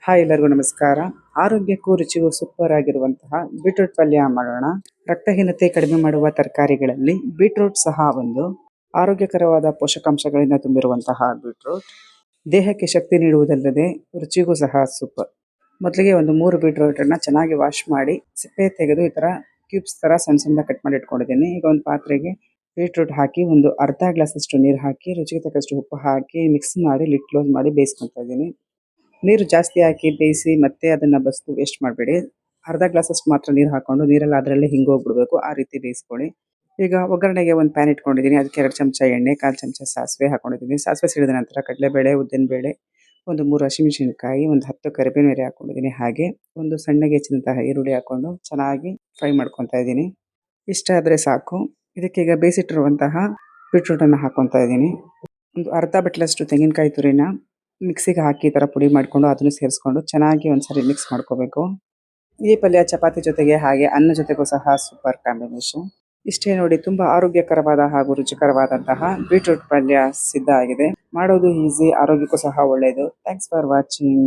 Hi ಎಲ್ಲರಿಗೂ ನಮಸ್ಕಾರ. ಆರೋಗ್ಯಕ್ಕೂ ರುಚಿಗೂ ಸೂಪರ್ ಆಗಿರುವಂತಹ ಬೀಟ್ರೂಟ್ ಪಲ್ಯ ಮಾಡೋಣ. ರಕ್ತಹೀನತೆ ಕಡಿಮೆ ಮಾಡುವ ತರಕಾರಿಗಳಲ್ಲಿ ಬೀಟ್ರೂಟ್ ಸಹ ಒಂದು. ಆರೋಗ್ಯಕರವಾದ ಪೋಷಕಾಂಶಗಳಿಂದ ತುಂಬಿರುವಂತಹ ಬೀಟ್ರೂಟ್ ದೇಹಕ್ಕೆ ಶಕ್ತಿ ನೀಡುವುದಲ್ಲದೆ ರುಚಿಗೂ ಸಹ ಸೂಪರ್. ಮೊದಲಿಗೆ ಒಂದು 3 ಬೀಟ್ರೂಟ್ ಅನ್ನ ಚೆನ್ನಾಗಿ ವಾಶ್ ಮಾಡಿ ಸಿಪ್ಪೆ ತೆಗೆದು ಈ ತರ ಕ್ಯೂಬ್ಸ್ ತರ ಸಣ್ಣ ಸಣ್ಣ ಕಟ್ ಮಾಡಿ ಇಟ್ಕೊಂಡಿದ್ದೀನಿ. ಈಗ ಒಂದು ಪಾತ್ರೆಗೆ ಬೀಟ್ರೂಟ್ ಹಾಕಿ ಒಂದು ಅರ್ಧ ಗ್ಲಾಸ್ ಅಷ್ಟು ನೀರು ಹಾಕಿ ರುಚಿಗೆ ತಕ್ಕಷ್ಟು ಉಪ್ಪು ಹಾಕಿ ಮಿಕ್ಸ್ ಮಾಡಿ ಲಿಡ್ ಕ್ಲೋಸ್ ಮಾಡಿ ಬೇಯಿಸ್ಕೊತಾ ಇದ್ದೀನಿ. ನೀರು ಜಾಸ್ತಿ ಹಾಕಿ ಬೇಯಿಸಿ ಮತ್ತೆ ಅದನ್ನ ಬಸ್ದು ವೇಸ್ಟ್ ಮಾಡಬೇಡಿ. ಅರ್ಧ ಗ್ಲಾಸ್ ಅಷ್ಟು ಮಾತ್ರ ನೀರು ಹಾಕೊಂಡು ನೀರೆಲ್ಲ ಅದರಲ್ಲೇ ಹಿಂಗೋಗ್ಬಿಡ್ಬೇಕು, ಆ ರೀತಿ ಬೇಯಿಸ್ಕೊಳ್ಳಿ. ಈಗ ಒಗ್ಗರಣೆಗೆ ಒಂದು ಪ್ಯಾನ್ ಇಟ್ಕೊಂಡಿದ್ದೀನಿ. ಅದಕ್ಕೆ 2 ಚಮಚ ಎಣ್ಣೆ, 1/4 ಚಮಚ ಸಾಸಿವೆ ಹಾಕೊಂಡಿದ್ದೀನಿ. ಸಾಸಿವೆ ಸಿಡಿದ ನಂತರ ಕಡಲೆಬೇಳೆ, ಉದ್ದಿನಬೇಳೆ, ಒಂದು 3 ಹಸಿಮೆಣಸಿನಕಾಯಿ, ಒಂದು 10 ಕರಿಬೇವಿನ ಎಲೆ ಹಾಕೊಂಡಿದ್ದೀನಿ. ಹಾಗೆ ಒಂದು ಸಣ್ಣಗೆ ಹೆಚ್ಚಿದಂತಹ ಈರುಳ್ಳಿ ಹಾಕೊಂಡು ಚೆನ್ನಾಗಿ ಫ್ರೈ ಮಾಡ್ಕೊತಾ ಇದ್ದೀನಿ. ಇಷ್ಟ ಆದರೆ ಸಾಕು. ಇದಕ್ಕೆ ಈಗ ಬೇಯಿಸಿಟ್ಟಿರುವಂತಹ ಬೀಟ್ರೂಟ್ ಅನ್ನು ಹಾಕೊತಾ ಇದ್ದೀನಿ. ಒಂದು ಅರ್ಧ ಬಟ್ಲಷ್ಟು ತೆಂಗಿನಕಾಯಿ ತುರಿನ ಮಿಕ್ಸಿಗೆ ಹಾಕಿ ಈ ಥರ ಪುಡಿ ಮಾಡಿಕೊಂಡು ಅದನ್ನು ಸೇರಿಸ್ಕೊಂಡು ಚೆನ್ನಾಗಿ ಒಂದ್ಸರಿ ಮಿಕ್ಸ್ ಮಾಡ್ಕೋಬೇಕು. ಈ ಪಲ್ಯ ಚಪಾತಿ ಜೊತೆಗೆ ಹಾಗೆ ಅನ್ನ ಜೊತೆಗೂ ಸಹ ಸೂಪರ್ ಕಾಂಬಿನೇಷನ್. ಇಷ್ಟೇ ನೋಡಿ, ತುಂಬಾ ಆರೋಗ್ಯಕರವಾದ ಹಾಗೂ ರುಚಿಕರವಾದಂತಹ ಬೀಟ್ರೂಟ್ ಪಲ್ಯ ಸಿದ್ಧ ಆಗಿದೆ. ಮಾಡೋದು ಈಸಿ, ಆರೋಗ್ಯಕ್ಕೂ ಸಹ ಒಳ್ಳೆಯದು. Thanks for watching.